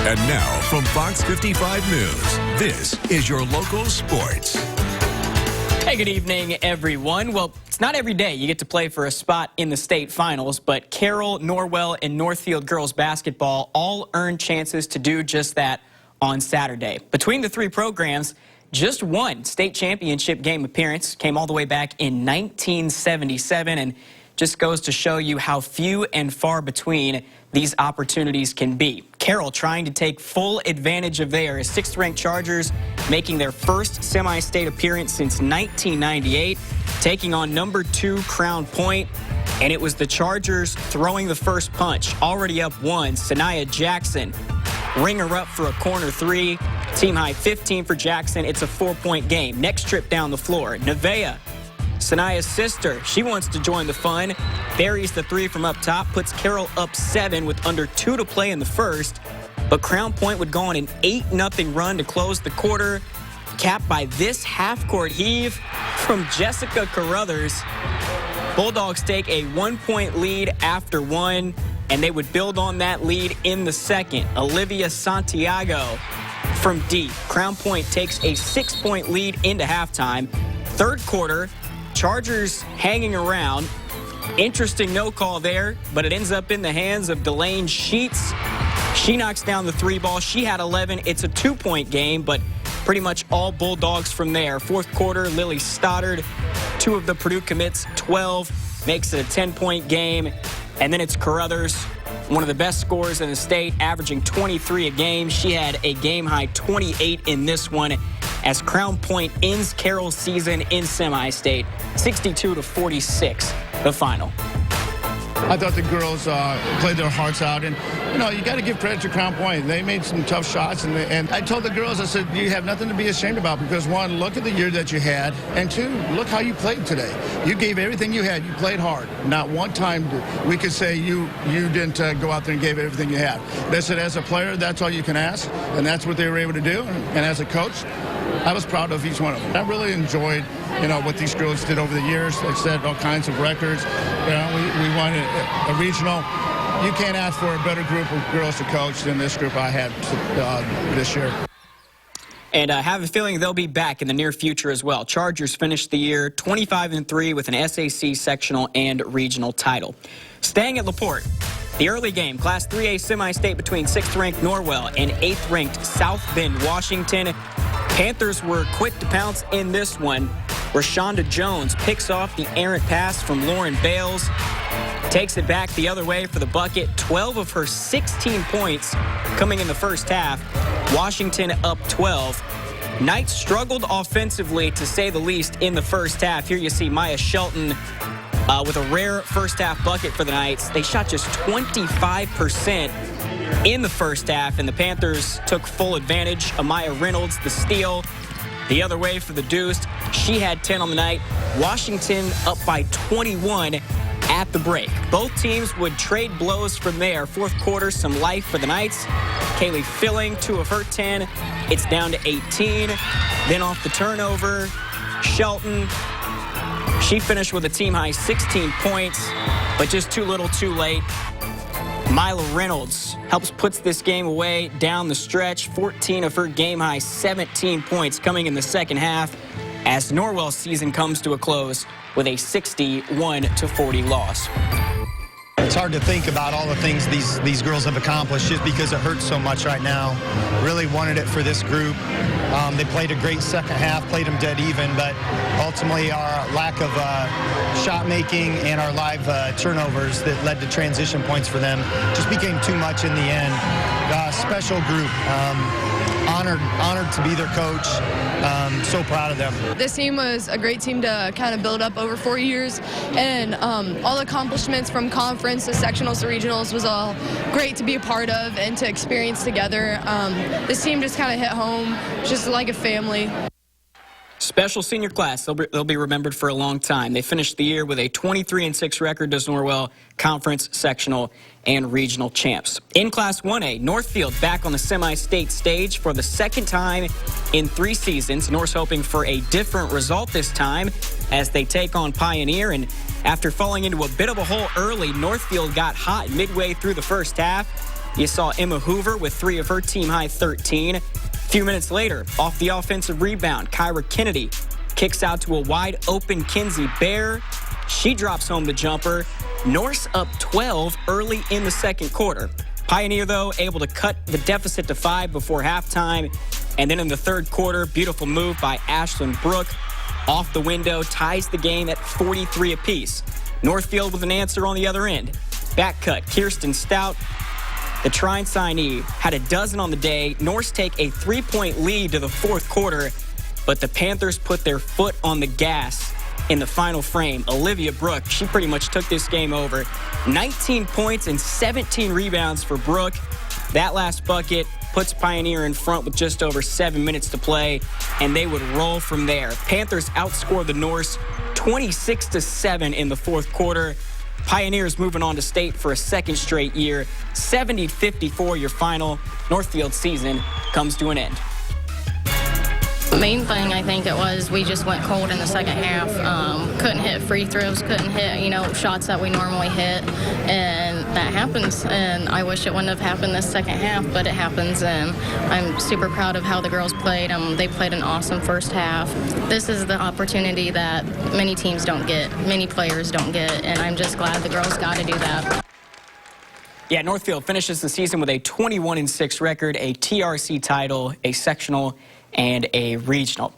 And now from Fox 55 News, this is your local sports. Hey, good evening, everyone. Well, it's not every day you get to play for a spot in the state finals, but Carroll, Norwell, and Northfield girls basketball all earned chances to do just that on Saturday. Between the three programs, just one state championship game appearance came all the way back in 1977, and just goes to show you how few and far between these opportunities can be. Carroll trying to take full advantage of theirs. 6th-ranked Chargers making their first semi-state appearance since 1998, taking on number 2 Crown Point, and it was the Chargers throwing the first punch. Already up 1, Sanaya Jackson, ringer up for a corner 3. Team high 15 for Jackson. It's a 4-point game. Next trip down the floor, Nevaeh, Sanaya's sister, she wants to join the fun. Buries the 3 from up top, puts Carroll up 7 with under 2 to play in the first. But Crown Point would go on an 8-0 run to close the quarter, capped by this half-court heave from Jessica Carruthers. Bulldogs take a 1-point lead after 1, and they would build on that lead in the second. Olivia Santiago from deep. Crown Point takes a 6-point lead into halftime. Third quarter, Chargers hanging around. Interesting no call there, but it ends up in the hands of Delane Sheets. She knocks down the 3 ball. She had 11. It's a 2-point game, but pretty much all Bulldogs from there. Fourth quarter, Lily Stoddard, 2 of the Purdue commits, 12, makes it a 10-point game. And then it's Carruthers, one of the best scorers in the state, averaging 23 a game. She had a game-high 28 in this one, as Crown Point ends Carroll's season in semi-state, 62-46, the final. I thought the girls played their hearts out, and you got to give credit to Crown Point. They made some tough shots, and I told the girls, I said, you have nothing to be ashamed about, because 1, look at the year that you had, and 2, look how you played today. You gave everything you had. You played hard. Not one time we could say you didn't go out there and gave everything you had. They said, as a player, that's all you can ask, and that's what they were able to do. And as a coach, I was proud of each one of them. I really enjoyed, what these girls did over the years. They set all kinds of records. We won a regional. You can't ask for a better group of girls to coach than this group I had this year. And I have a feeling they'll be back in the near future as well. Chargers finished the year 25-3 with an SAC sectional and regional title. Staying at LaPorte, the early game, Class 3A semi-state between 6th-ranked Norwell and 8th-ranked South Bend, Washington. Panthers were quick to pounce in this one. Rashonda Jones picks off the errant pass from Lauren Bales, takes it back the other way for the bucket. 12 of her 16 points coming in the first half. Washington up 12. Knights struggled offensively, to say the least, in the first half. Here you see Maya Shelton with a rare first half bucket for the Knights. They shot just 25% in the first half, and the Panthers took full advantage. Amaya Reynolds, the steal. The other way for the Deuce. She had 10 on the night. Washington up by 21 at the break. Both teams would trade blows from there. Fourth quarter, some life for the Knights. Kaylee Filling, 2 of her 10. It's down to 18. Then off the turnover, Shelton, she finished with a team-high 16 points, but just too little too late. Mila Reynolds puts this game away down the stretch. 14 of her game-high 17 points coming in the second half, as Norwell's season comes to a close with a 61-40 loss. It's hard to think about all the things these girls have accomplished just because it hurts so much right now. Really wanted it for this group. They played a great second half, played them dead even, but ultimately our lack of shot making and our live turnovers that led to transition points for them just became too much in the end. Special group. Honored to be their coach. So proud of them. This team was a great team to kind of build up over 4 years, and all the accomplishments from conference to sectionals to regionals was all great to be a part of and to experience together. This team just kind of hit home, just like a family. Special senior class. They'll be remembered for a long time. They finished the year with a 23-6 record as Norwell Conference, Sectional, and Regional champs. In Class 1A, Northfield back on the semi-state stage for the second time in 3 seasons. Norse hoping for a different result this time as they take on Pioneer. And after falling into a bit of a hole early, Northfield got hot midway through the first half. You saw Emma Hoover with 3 of her team-high 13. A few minutes later, off the offensive rebound, Kyra Kennedy kicks out to a wide-open Kinsey Bear. She drops home the jumper. Norse up 12 early in the second quarter. Pioneer, though, able to cut the deficit to 5 before halftime. And then in the third quarter, beautiful move by Ashlyn Brooke. Off the window, ties the game at 43 apiece. Northfield with an answer on the other end. Back cut, Kirsten Stout. The Trine signee had a dozen on the day. Norse take a 3-point lead to the fourth quarter, but the Panthers put their foot on the gas in the final frame. Olivia Brooke, she pretty much took this game over. 19 points and 17 rebounds for Brooke. That last bucket puts Pioneer in front with just over 7 minutes to play, and they would roll from there. Panthers outscored the Norse 26-7 in the fourth quarter. Pioneers moving on to state for a second straight year. 70-54 your final. Northfield season comes to an end. The main thing I think it was we just went cold in the second half. Couldn't hit free throws, couldn't hit, shots that we normally hit, and that happens. And I wish it wouldn't have happened this second half, but it happens. And I'm super proud of how the girls played. They played an awesome first half. This is the opportunity that many teams don't get, many players don't get, and I'm just glad the girls got to do that. Yeah, Northfield finishes the season with a 21-6 record, a TRC title, a sectional, and a regional.